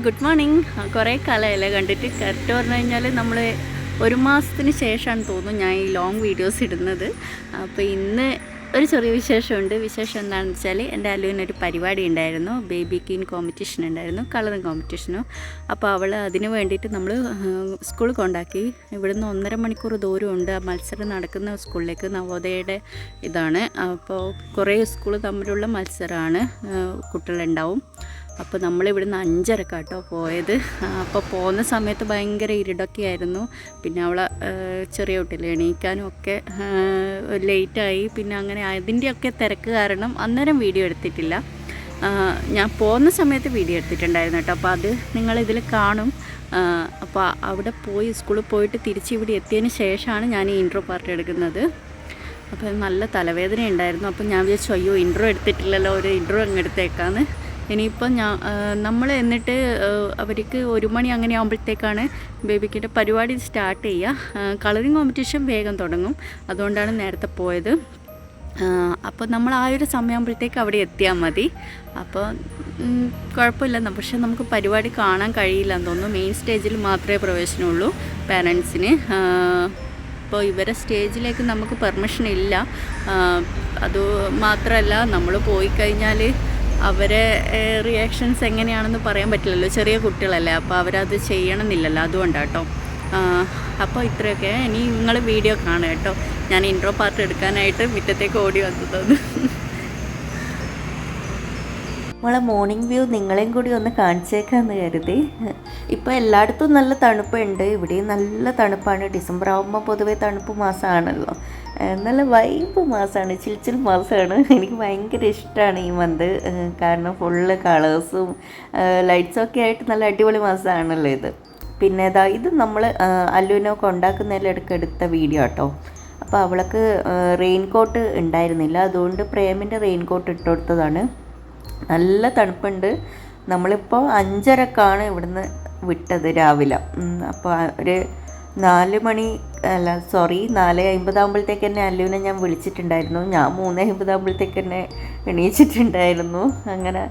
Good morning. കുറേ കാലമല്ലേ കണ്ടിട്ട്. Correct പറഞ്ഞു കഴിഞ്ഞാൽ നമ്മൾ ഒരു മാസത്തിന് ശേഷമാണ് തോന്നുന്നു ഞാൻ ഈ ലോങ് വീഡിയോസ് ഇടുന്നത്. അപ്പോൾ ഇന്ന് ഒരു ചെറിയ വിശേഷമുണ്ട്. വിശേഷം എന്താണെന്ന് വെച്ചാൽ എൻ്റെ അല്ലുവിനൊരു പരിപാടി ഉണ്ടായിരുന്നു, ബേബി ക്വീൻ കോമ്പറ്റീഷൻ ഉണ്ടായിരുന്നു, കളറിങ് കോമ്പറ്റീഷനും. അപ്പോൾ അവൾ അതിന് വേണ്ടിയിട്ട് നമ്മൾ സ്കൂളിൽ കൊണ്ടാക്കി. ഇവിടുന്ന് 1.5 മണിക്കൂർ ദൂരമുണ്ട് ആ മത്സരം നടക്കുന്ന സ്കൂളിലേക്ക്. നവോദയയുടെ ഇതാണ്. അപ്പോൾ കുറേ സ്കൂൾ തമ്മിലുള്ള മത്സരമാണ്, കുട്ടികളുണ്ടാവും. അപ്പോൾ നമ്മളിവിടുന്ന് 5:30 പോയത്. അപ്പോൾ പോകുന്ന സമയത്ത് ഭയങ്കര ഇരുടൊക്കെ ആയിരുന്നു. പിന്നെ അവളെ ചെറിയ കുട്ടിയിൽ എണീക്കാനും ഒക്കെ ലേറ്റായി. പിന്നെ അങ്ങനെ അതിൻ്റെയൊക്കെ തിരക്ക് കാരണം അന്നേരം വീഡിയോ എടുത്തിട്ടില്ല. ഞാൻ പോകുന്ന സമയത്ത് വീഡിയോ എടുത്തിട്ടുണ്ടായിരുന്നു കേട്ടോ. അപ്പോൾ അത് നിങ്ങളിതിൽ കാണും. അപ്പോൾ അവിടെ പോയി സ്കൂളിൽ പോയിട്ട് തിരിച്ച് ഇവിടെ എത്തിയതിന് ശേഷമാണ് ഞാൻ ഈ ഇൻട്രോ പാർട്ട് എടുക്കുന്നത്. അപ്പോൾ നല്ല തലവേദന ഉണ്ടായിരുന്നു. അപ്പോൾ ഞാൻ വിചാരിച്ചു അയ്യോ ഇൻട്രോ എടുത്തിട്ടില്ലല്ലോ, ഒരു ഇൻട്രോ അങ്ങ് എടുത്തേക്കാന്ന്. ഇനിയിപ്പം നമ്മൾ എന്നിട്ട് അവർക്ക് 1 മണി അങ്ങനെ ആകുമ്പോഴത്തേക്കാണ് ബേബിക്കിൻ്റെ പരിപാടി സ്റ്റാർട്ട് ചെയ്യുക. കളറിങ് കോമ്പറ്റീഷൻ വേഗം തുടങ്ങും, അതുകൊണ്ടാണ് നേരത്തെ പോയത്. അപ്പോൾ നമ്മൾ ആ ഒരു സമയമാകുമ്പോഴത്തേക്ക് അവിടെ എത്തിയാൽ മതി. അപ്പോൾ കുഴപ്പമില്ല. പക്ഷേ നമുക്ക് പരിപാടി കാണാൻ കഴിയില്ല എന്ന് തോന്നുന്നു. മെയിൻ സ്റ്റേജിൽ മാത്രമേ പ്രവേശനമുള്ളൂ പാരൻസിന്. അപ്പോൾ ഇവരെ സ്റ്റേജിലേക്ക് നമുക്ക് പെർമിഷൻ ഇല്ല. അത് മാത്രമല്ല, നമ്മൾ പോയി കഴിഞ്ഞാൽ അവരെ റിയാക്ഷൻസ് എങ്ങനെയാണെന്ന് പറയാൻ പറ്റില്ലല്ലോ, ചെറിയ കുട്ടികളല്ലേ. അപ്പോൾ അവരത് ചെയ്യണമെന്നില്ലല്ലോ, അതുകൊണ്ടാണ് കേട്ടോ. അപ്പോൾ ഇത്രയൊക്കെ. ഇനി നിങ്ങൾ വീഡിയോ കാണുക കേട്ടോ. ഞാൻ ഇൻട്രോ പാർട്ട് എടുക്കാനായിട്ട് മുറ്റത്തേക്ക് ഓടി വന്നത്. നമ്മളെ മോർണിംഗ് വ്യൂ നിങ്ങളെയും കൂടി ഒന്ന് കാണിച്ചേക്കാമെന്ന് കരുതി. ഇപ്പോൾ എല്ലായിടത്തും നല്ല തണുപ്പുണ്ട്, ഇവിടെയും നല്ല തണുപ്പാണ്. ഡിസംബർ ആകുമ്പോൾ പൊതുവേ തണുപ്പ് മാസമാണല്ലോ, നല്ല വൈബ് മാസമാണ്, ചിൽ മാസമാണ്. എനിക്ക് ഭയങ്കര ഇഷ്ടമാണ് ഈ മന്ത്. കാരണം ഫുള്ള് കളേഴ്സും ലൈറ്റ്സൊക്കെ ആയിട്ട് നല്ല അടിപൊളി മാസമാണല്ലോ ഇത്. പിന്നെ ഇത് നമ്മൾ അല്ലുവിനെ കൊണ്ടാക്കുന്നതിലിടയ്ക്ക് എടുത്ത വീഡിയോ കേട്ടോ. അപ്പോൾ അവൾക്ക് റെയിൻകോട്ട് ഉണ്ടായിരുന്നില്ല, അതുകൊണ്ട് പ്രേമിൻ്റെ റെയിൻകോട്ട് ഇട്ട് കൊടുത്തതാണ്. നല്ല തണുപ്പുണ്ട്. നമ്മളിപ്പോൾ 5:30 ഇവിടുന്ന് വിട്ടത് രാവിലെ. അപ്പോൾ ഒരു 4:50 ആകുമ്പോഴത്തേക്ക് തന്നെ അല്ലുവിനെ ഞാൻ വിളിച്ചിട്ടുണ്ടായിരുന്നു. ഞാൻ 3:50 ആകുമ്പോഴത്തേക്ക് തന്നെ എണീച്ചിട്ടുണ്ടായിരുന്നു. അങ്ങനെ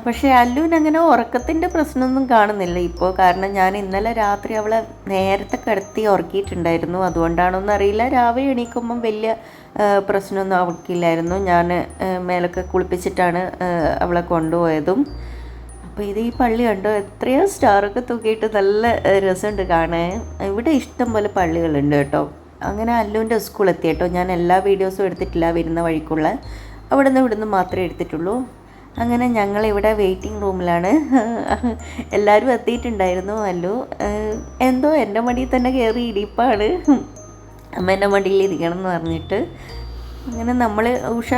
പക്ഷേ അല്ലുവിനങ്ങനെ ഉറക്കത്തിൻ്റെ പ്രശ്നമൊന്നും കാണുന്നില്ല ഇപ്പോൾ. കാരണം ഞാൻ ഇന്നലെ രാത്രി അവളെ നേരത്തെ കിടത്തി ഉറക്കിയിട്ടുണ്ടായിരുന്നു. അതുകൊണ്ടാണോന്ന് അറിയില്ല, രാവിലെ എണീക്കുമ്പം വലിയ പ്രശ്നമൊന്നും അവൾക്കില്ലായിരുന്നു. ഞാൻ മേലൊക്കെ കുളിപ്പിച്ചിട്ടാണ് അവളെ കൊണ്ടുപോയതും. അപ്പോൾ ഈ പള്ളി കണ്ടോ, എത്രയോ സ്റ്റാറൊക്കെ തൂക്കിയിട്ട് നല്ല രസമുണ്ട് കാണാൻ. ഇവിടെ ഇഷ്ടം പോലെ പള്ളികളുണ്ട് കേട്ടോ. അങ്ങനെ അല്ലുവിൻ്റെ സ്കൂൾ എത്തി കേട്ടോ. ഞാൻ എല്ലാ വീഡിയോസും എടുത്തിട്ടില്ല, വരുന്ന വഴിക്കുള്ള ഇവിടുന്ന് മാത്രമേ എടുത്തിട്ടുള്ളൂ. അങ്ങനെ ഞങ്ങളിവിടെ വെയിറ്റിംഗ് റൂമിലാണ്. എല്ലാവരും എത്തിയിട്ടുണ്ടായിരുന്നു. അല്ലു എന്തോ എൻ്റെ മടിയിൽ തന്നെ കയറി ഇരിപ്പാണ്, അമ്മേൻ്റെ മടിയിൽ ഇരിക്കണം എന്ന് പറഞ്ഞിട്ട്. അങ്ങനെ നമ്മൾ ഉഷ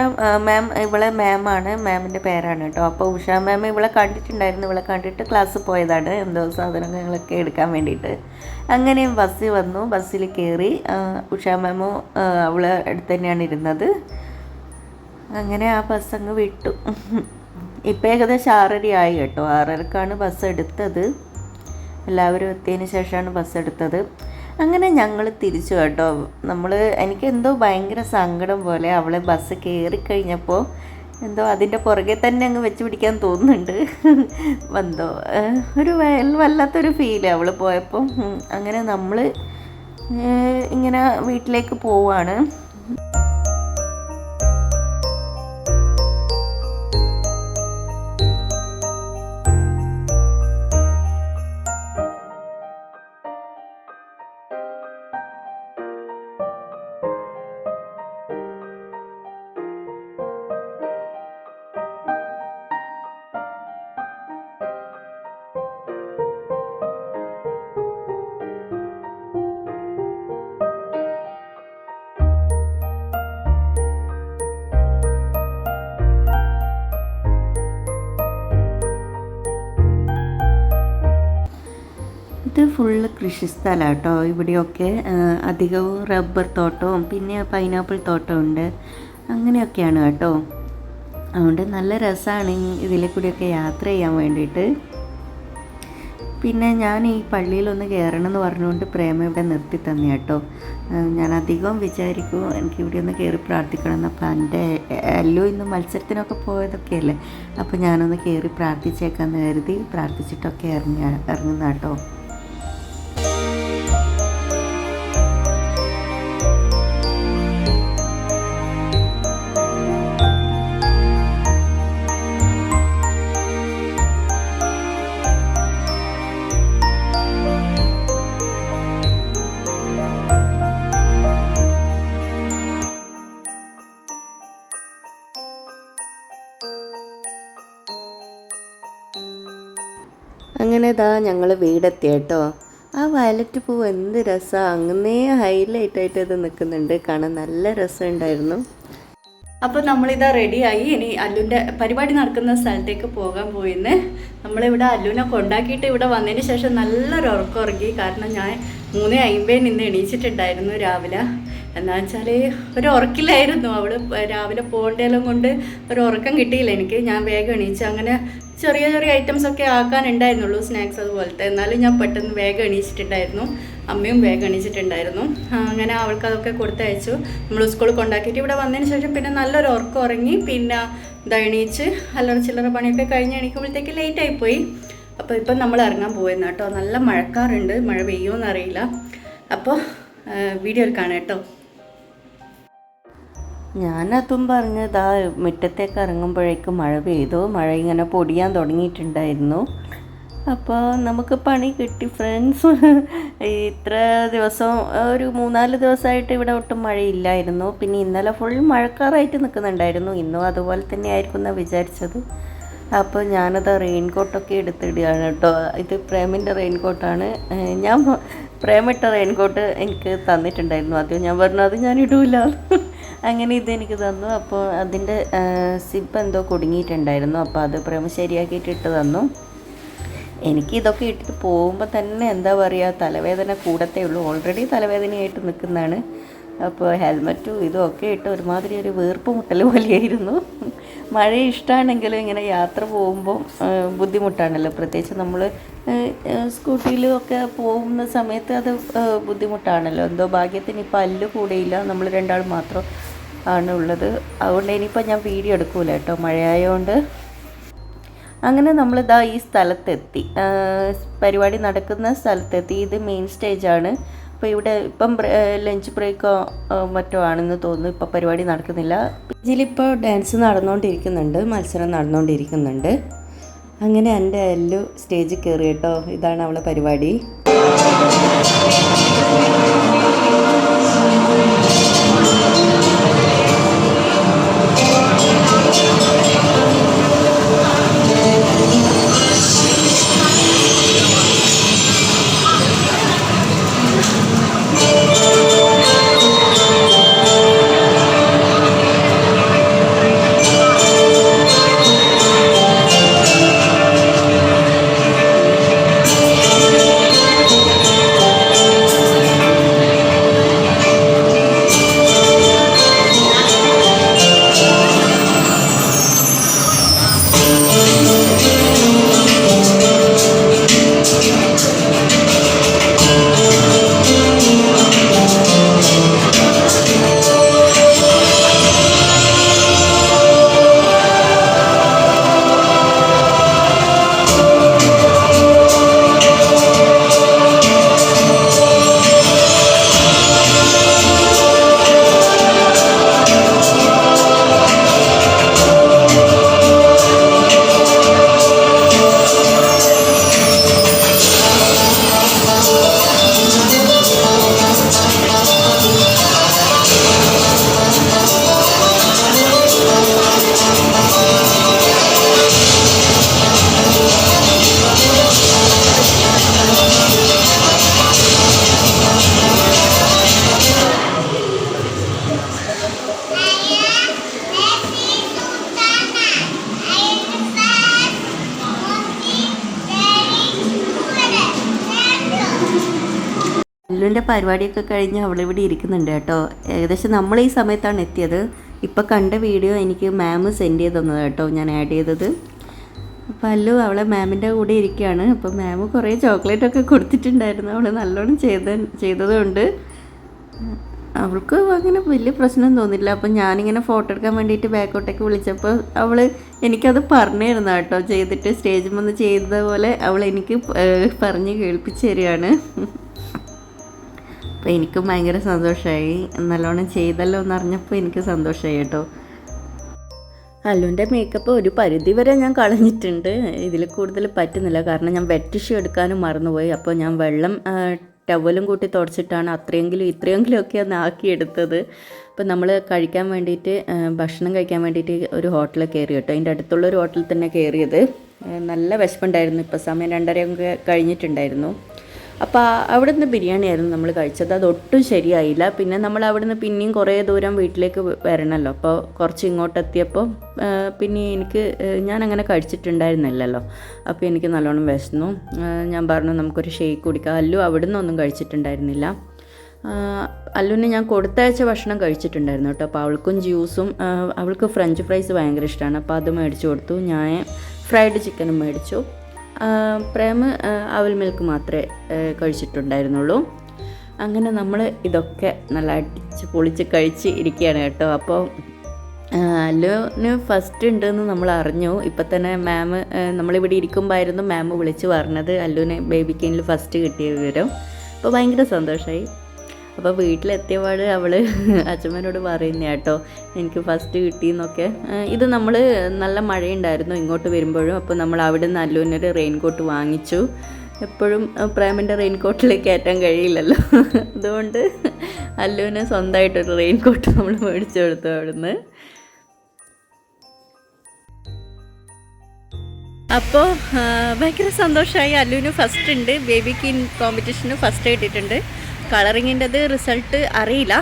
മാം, ഇവളെ മാമാണ്, മാമിൻ്റെ പേരാണ് കേട്ടോ. അപ്പോൾ ഉഷ മാം ഇവളെ കണ്ടിട്ടുണ്ടായിരുന്നു. ഇവളെ കണ്ടിട്ട് ക്ലാസ്സിൽ പോയതാണ് എന്തോ സാധനങ്ങളൊക്കെ എടുക്കാൻ വേണ്ടിയിട്ട്. അങ്ങനെ ബസ്സിൽ വന്നു, ബസ്സിൽ കയറി. ഉഷ മാമും അവളെ അടുത്ത് തന്നെയാണ് ഇരുന്നത്. അങ്ങനെ ആ ബസ് അങ്ങ് വിട്ടു. ഇപ്പം ഏകദേശം 6:30 ആയി കേട്ടോ. 6:30 ബസ് എടുത്തത്. എല്ലാവരും എത്തിയതിന് ശേഷമാണ് ബസ് എടുത്തത്. അങ്ങനെ ഞങ്ങൾ തിരിച്ചു കേട്ടോ. എനിക്ക് എന്തോ ഭയങ്കര സങ്കടം പോലെ അവളെ ബസ് കയറിക്കഴിഞ്ഞപ്പോൾ എന്തോ അതിൻ്റെ പുറകെ തന്നെ അങ്ങ് വെച്ച് പിടിക്കാൻ തോന്നുന്നുണ്ട്. എന്തോ ഒരു വല്ലാത്തൊരു ഫീല് അവൾ പോയപ്പോൾ. അങ്ങനെ നമ്മൾ ഇങ്ങനെ വീട്ടിലേക്ക് പോവാണ്. ഇത് ഫുള്ള് കൃഷിസ്ഥലമാണ് കേട്ടോ. ഇവിടെയൊക്കെ അധികവും റബ്ബർ തോട്ടവും പിന്നെ പൈനാപ്പിൾ തോട്ടമുണ്ട്, അങ്ങനെയൊക്കെയാണ് കേട്ടോ. അതുകൊണ്ട് നല്ല രസമാണ് ഇതിലെ കൂടിയൊക്കെ യാത്ര ചെയ്യാൻ വേണ്ടിയിട്ട്. പിന്നെ ഞാൻ ഈ പള്ളിയിലൊന്ന് കയറണം എന്ന് പറഞ്ഞുകൊണ്ട് പ്രേമ ഇവിടെ നിർത്തി തന്നെ കേട്ടോ. ഞാൻ അധികം വിചാരിക്കും എനിക്ക് ഇവിടെ ഒന്ന് കയറി പ്രാർത്ഥിക്കണം എന്ന്. അപ്പോൾ എൻ്റെ അല്ലു ഇന്ന് മത്സരത്തിനൊക്കെ പോയതൊക്കെയല്ലേ, അപ്പോൾ ഞാനൊന്ന് കയറി പ്രാർത്ഥിച്ചേക്കാമെന്ന് കരുതി പ്രാർത്ഥിച്ചിട്ടൊക്കെ ഇറങ്ങുന്ന കേട്ടോ. അങ്ങനെ ഇതാ ഞങ്ങൾ വീടെത്തി കേട്ടോ. ആ വയലറ്റ് പൂവ് എന്ത് രസമാണ്, അങ്ങനെ ഹൈലൈറ്റായിട്ട് ഇത് നിൽക്കുന്നുണ്ട്, കാണാൻ നല്ല രസമുണ്ടായിരുന്നു. അപ്പോൾ നമ്മളിതാ റെഡിയായി. ഇനി അല്ലുവിൻ്റെ പരിപാടി നടക്കുന്ന സ്ഥലത്തേക്ക് പോകാൻ പോയിന്ന്. നമ്മളിവിടെ അല്ലുവിനെ കൊണ്ടാക്കിയിട്ട് ഇവിടെ വന്നതിന് ശേഷം നല്ലൊരു ഉറക്കം ഉറങ്ങി. കാരണം ഞാൻ 3:50 നിന്ന് എണീച്ചിട്ടുണ്ടായിരുന്നു രാവിലെ. എന്താ വെച്ചാൽ ഒരു ഉറക്കില്ലായിരുന്നു. അവൾ രാവിലെ പോകേണ്ടതെല്ലാം കൊണ്ട് ഒരു ഉറക്കം കിട്ടിയില്ല എനിക്ക്. ഞാൻ വേഗം എണീച്ചു. അങ്ങനെ ചെറിയ ചെറിയ ഐറ്റംസ് ഒക്കെ ആക്കാനുണ്ടായിരുന്നുള്ളൂ, സ്നാക്സ് അതുപോലത്തെ. എന്നാലും ഞാൻ പെട്ടെന്ന് വേഗം എണീച്ചിട്ടുണ്ടായിരുന്നു. അമ്മയും വേഗം എണീച്ചിട്ടുണ്ടായിരുന്നു. അങ്ങനെ അവൾക്ക് അതൊക്കെ കൊടുത്തയച്ചു. നമ്മൾ സ്കൂളിൽ കൊണ്ടാക്കിയിട്ട് ഇവിടെ വന്നതിന് ശേഷം പിന്നെ നല്ലൊരു ഉറക്കം ഉറങ്ങി. പിന്നെ ഇതാ എണീച്ച് അല്ലറ ചില്ലറ പണിയൊക്കെ കഴിഞ്ഞ് എണീക്കുമ്പോഴത്തേക്ക് ലേറ്റായിപ്പോയി. അപ്പോൾ ഇപ്പം നമ്മൾ ഇറങ്ങാൻ പോയെന്ന് കേട്ടോ. നല്ല മഴക്കാറുണ്ട്, മഴ പെയ്യുമെന്ന് അറിയില്ല. അപ്പോൾ വീഡിയോയിൽ കാണാം കേട്ടോ. ഞാനതും പറഞ്ഞതാ മുറ്റത്തേക്ക് ഇറങ്ങുമ്പോഴേക്കും മഴ പെയ്തു. മഴ ഇങ്ങനെ പൊടിയാൻ തുടങ്ങിയിട്ടുണ്ടായിരുന്നു. അപ്പോൾ നമുക്ക് പണി കിട്ടി ഫ്രണ്ട്സ്. ഇത്ര ദിവസം ഒരു 3-4 ദിവസമായിട്ട് ഇവിടെ ഒട്ടും മഴയില്ലായിരുന്നു. പിന്നെ ഇന്നലെ ഫുൾ മഴക്കാറായിട്ട് നിൽക്കുന്നുണ്ടായിരുന്നു. ഇന്നും അതുപോലെ തന്നെ ആയിരിക്കും എന്നാണ് വിചാരിച്ചത്. അപ്പോൾ ഞാനത് റെയിൻകോട്ടൊക്കെ എടുത്തിടുകയാണ് കേട്ടോ. ഇത് പ്രേമിൻ്റെ റെയിൻകോട്ടാണ്. ഞാൻ പ്രേമിട്ട റെയിൻകോട്ട് എനിക്ക് തന്നിട്ടുണ്ടായിരുന്നു. ആദ്യം ഞാൻ പറഞ്ഞു അത് ഞാൻ ഇടൂല. അങ്ങനെ ഇതെനിക്ക് തന്നു. അപ്പോൾ അതിൻ്റെ സിബ് എന്തോ കുടുങ്ങിയിട്ടുണ്ടായിരുന്നു. അപ്പോൾ അത് പ്രേമ ശരിയാക്കിയിട്ട് ഇട്ട് തന്നു. എനിക്ക് ഇതൊക്കെ ഇട്ടിട്ട് പോകുമ്പോൾ തന്നെ എന്താ പറയുക, തലവേദന കൂടത്തേ ഉള്ളൂ. ഓൾറെഡി തലവേദനയായിട്ട് നിൽക്കുന്നതാണ്. അപ്പോൾ ഹെൽമറ്റും ഇതൊക്കെ ഇട്ട് ഒരുമാതിരി ഒരു വീർപ്പ് മുട്ടൽ പോലെയായിരുന്നു. മഴ ഇഷ്ടമാണെങ്കിലും ഇങ്ങനെ യാത്ര പോകുമ്പോൾ ബുദ്ധിമുട്ടാണല്ലോ. പ്രത്യേകിച്ച് നമ്മൾ സ്കൂട്ടിയിലൊക്കെ പോകുന്ന സമയത്ത് അത് ബുദ്ധിമുട്ടാണല്ലോ. എന്തോ ഭാഗ്യത്തിന് ഇപ്പോൾ അല്ലു കൂടെയില്ല, നമ്മൾ രണ്ടാൾ മാത്രം ആണ് ഉള്ളത്. അതുകൊണ്ട് ഇനിയിപ്പോൾ ഞാൻ വീഡിയോ എടുക്കൂല കേട്ടോ, മഴയായതുകൊണ്ട്. അങ്ങനെ നമ്മളിതാ ഈ സ്ഥലത്തെത്തി, പരിപാടി നടക്കുന്ന സ്ഥലത്തെത്തി. ഇത് മെയിൻ സ്റ്റേജാണ്. അപ്പോൾ ഇവിടെ ഇപ്പം ലഞ്ച് ബ്രേക്കോ മറ്റോ ആണെന്ന് തോന്നുന്നു. ഇപ്പോൾ പരിപാടി നടക്കുന്നില്ല. ഇതിലിപ്പോൾ ഡാൻസ് നടന്നുകൊണ്ടിരിക്കുന്നുണ്ട്, മത്സരം നടന്നുകൊണ്ടിരിക്കുന്നുണ്ട്. അങ്ങനെ എൻ്റെ അല്ലു സ്റ്റേജിൽ കയറി കേട്ടോ. ഇതാണ് അവളെ പരിപാടി. അല്ലുവിൻ്റെ പരിപാടിയൊക്കെ കഴിഞ്ഞ് അവളിവിടെ ഇരിക്കുന്നുണ്ട് കേട്ടോ. ഏകദേശം നമ്മൾ ഈ സമയത്താണ് എത്തിയത്. ഇപ്പോൾ കണ്ട വീഡിയോ എനിക്ക് മാം സെൻഡ് ചെയ്ത് തന്നത് കേട്ടോ, ഞാൻ ആഡ് ചെയ്തത്. അപ്പോൾ അല്ലു അവളെ മാമിൻ്റെ കൂടെ ഇരിക്കുകയാണ്. അപ്പോൾ മാം കുറേ ചോക്ലേറ്റൊക്കെ കൊടുത്തിട്ടുണ്ടായിരുന്നു. അവൾ നല്ലോണം ചെയ്തതുകൊണ്ട് അവൾക്ക് അങ്ങനെ വലിയ പ്രശ്നം തോന്നില്ല. അപ്പം ഞാനിങ്ങനെ ഫോട്ടോ എടുക്കാൻ വേണ്ടിയിട്ട് ബാക്കോട്ടേക്ക് വിളിച്ചപ്പോൾ അവൾ എനിക്കത് പറഞ്ഞു തരുന്ന കേട്ടോ, ചെയ്തിട്ട് സ്റ്റേജിൽ വന്ന് ചെയ്ത പോലെ അവൾ എനിക്ക് പറഞ്ഞ് കേൾപ്പിച്ച് തരികയാണ്. അപ്പോൾ എനിക്കും ഭയങ്കര സന്തോഷമായി, നല്ലോണം ചെയ്തല്ലോ എന്നറിഞ്ഞപ്പോൾ എനിക്ക് സന്തോഷമായി കേട്ടോ. അല്ലുവിൻ്റെ മേക്കപ്പ് ഒരു പരിധി വരെ ഞാൻ കളഞ്ഞിട്ടുണ്ട്, ഇതിൽ കൂടുതൽ പറ്റുന്നില്ല. കാരണം ഞാൻ വെറ്റ് ടിഷ്യൂ എടുക്കാനും മറന്നുപോയി. അപ്പോൾ ഞാൻ വെള്ളം ടവലും കൂട്ടി തുടച്ചിട്ടാണ് ഇത്രയെങ്കിലും ഒക്കെ ഒന്ന് ആക്കിയെടുത്തത്. അപ്പോൾ നമ്മൾ കഴിക്കാൻ വേണ്ടിയിട്ട് ഭക്ഷണം കഴിക്കാൻ വേണ്ടിയിട്ട് ഒരു ഹോട്ടലിൽ കയറി കേട്ടോ. അതിൻ്റെ അടുത്തുള്ളൊരു ഹോട്ടലിൽ തന്നെ കയറിയത്. നല്ല വിശപ്പുണ്ടായിരുന്നു. ഇപ്പോൾ സമയം 2:30 കഴിഞ്ഞിട്ടുണ്ടായിരുന്നു. അപ്പോൾ അവിടുന്ന് ബിരിയാണി ആയിരുന്നു നമ്മൾ കഴിച്ചത്. അതൊട്ടും ശരിയായില്ല. പിന്നെ നമ്മൾ അവിടുന്ന് പിന്നെയും കുറേ ദൂരം വീട്ടിലേക്ക് വരണമല്ലോ. അപ്പോൾ കുറച്ച് ഇങ്ങോട്ടെത്തിയപ്പോൾ പിന്നെ ഞാനങ്ങനെ കഴിച്ചിട്ടുണ്ടായിരുന്നില്ലല്ലോ. അപ്പോൾ എനിക്ക് നല്ലോണം വിശന്നു. ഞാൻ പറഞ്ഞു നമുക്കൊരു ഷേക്ക് കുടിക്കാം. അല്ലു അവിടുന്ന് ഒന്നും കഴിച്ചിട്ടുണ്ടായിരുന്നില്ല. അല്ലുവിന് ഞാൻ കൊടുത്തയച്ച ഭക്ഷണം കഴിച്ചിട്ടുണ്ടായിരുന്നു കേട്ടോ. അപ്പോൾ അവൾക്കും ജ്യൂസും, അവൾക്ക് ഫ്രഞ്ച് ഫ്രൈസ് ഭയങ്കര ഇഷ്ടമാണ്. അപ്പോൾ അത് മേടിച്ചു കൊടുത്തു. ഞാൻ ഫ്രൈഡ് ചിക്കനും മേടിച്ചു. പ്രേമ് അവൽ മിൽക്ക് മാത്രമേ കഴിച്ചിട്ടുണ്ടായിരുന്നുള്ളൂ. അങ്ങനെ നമ്മൾ ഇതൊക്കെ നല്ല അടിച്ച് പൊളിച്ച് കഴിച്ച് ഇരിക്കുകയാണ് കേട്ടോ. അപ്പോൾ അല്ലുവിന് ഫസ്റ്റ് ഉണ്ടെന്ന് നമ്മൾ അറിഞ്ഞു. ഇപ്പം തന്നെ നമ്മളിവിടെ ഇരിക്കുമ്പോഴായിരുന്നു മാം വിളിച്ച് പറഞ്ഞത് അല്ലുവിന് ബേബിക്കിനിൽ ഫസ്റ്റ് കിട്ടിയ വിവരം. അപ്പോൾ ഭയങ്കര സന്തോഷമായി. അപ്പോൾ വീട്ടിലെത്തിയപാട് അവൾ അച്ഛമ്മനോട് പറയുന്ന കേട്ടോ എനിക്ക് ഫസ്റ്റ് കിട്ടിയെന്നൊക്കെ. ഇത് നമ്മൾ നല്ല മഴയുണ്ടായിരുന്നു ഇങ്ങോട്ട് വരുമ്പോഴും. അപ്പോൾ നമ്മൾ അവിടെ നിന്ന് അല്ലുവിനൊരു റെയിൻകോട്ട് വാങ്ങിച്ചു. എപ്പോഴും പ്രേമിൻ്റെ റെയിൻകോട്ടിൽ കയറ്റാൻ കഴിയില്ലല്ലോ, അതുകൊണ്ട് അല്ലുവിന് സ്വന്തമായിട്ടൊരു റെയിൻകോട്ട് നമ്മൾ മേടിച്ചു കൊടുത്തു അവിടുന്ന്. അപ്പോൾ ഭയങ്കര സന്തോഷമായി. അല്ലുവിന് ഫസ്റ്റ് ഉണ്ട്, ബേബിക്ക് കോമ്പറ്റീഷന് ഫസ്റ്റ് കിട്ടിയിട്ടുണ്ട്. കളറിങ്ങിൻ്റെത് റിസൾട്ട് അറിയില്ല,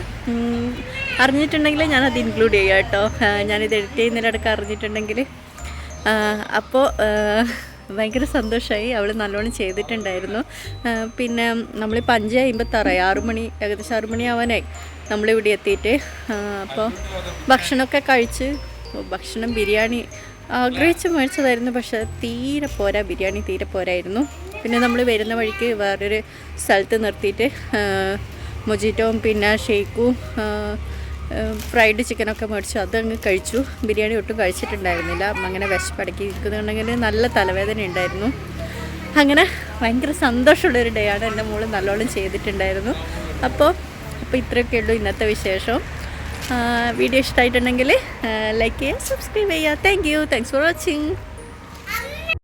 അറിഞ്ഞിട്ടുണ്ടെങ്കിൽ ഞാനത് ഇൻക്ലൂഡ് ചെയ്യാം കേട്ടോ. ഞാനിത് എഡിറ്റ് ചെയ്യുന്നതിനിടയ്ക്ക് അറിഞ്ഞിട്ടുണ്ടെങ്കിൽ. അപ്പോൾ ഭയങ്കര സന്തോഷമായി. അവൾ നല്ലോണം ചെയ്തിട്ടുണ്ടായിരുന്നു. പിന്നെ നമ്മളിപ്പോൾ 5:56, 6 മണി, ഏകദേശം 6 മണിയാവാനായി നമ്മളിവിടെ എത്തിയിട്ട്. അപ്പോൾ ഭക്ഷണമൊക്കെ കഴിച്ച്, ഭക്ഷണം ബിരിയാണി ആഗ്രഹിച്ച് മേടിച്ചതായിരുന്നു, പക്ഷേ ബിരിയാണി തീരെ പോരായിരുന്നു. പിന്നെ നമ്മൾ വരുന്ന വഴിക്ക് വേറൊരു സ്ഥലത്ത് നിർത്തിയിട്ട് മൊജിറ്റോവും പിന്നെ ഷേക്കും ഫ്രൈഡ് ചിക്കനൊക്കെ മേടിച്ചു. അതങ്ങ് കഴിച്ചു. ബിരിയാണി ഒട്ടും കഴിച്ചിട്ടുണ്ടായിരുന്നില്ല. അങ്ങനെ വിശപ്പടക്കി ഇരിക്കുന്നുണ്ടെങ്കിൽ നല്ല തലവേദന ഉണ്ടായിരുന്നു. അങ്ങനെ ഭയങ്കര സന്തോഷമുള്ളൊരു ഡേ ആണ്. എൻ്റെ മോള് നല്ലോണം ചെയ്തിട്ടുണ്ടായിരുന്നു. അപ്പോൾ ഇത്രയൊക്കെ ഉള്ളൂ ഇന്നത്തെ വിശേഷം. വീഡിയോ ഇഷ്ടമായിട്ടുണ്ടെങ്കിൽ ലൈക്ക് ചെയ്യുക, സബ്സ്ക്രൈബ് ചെയ്യുക. Thanks for watching.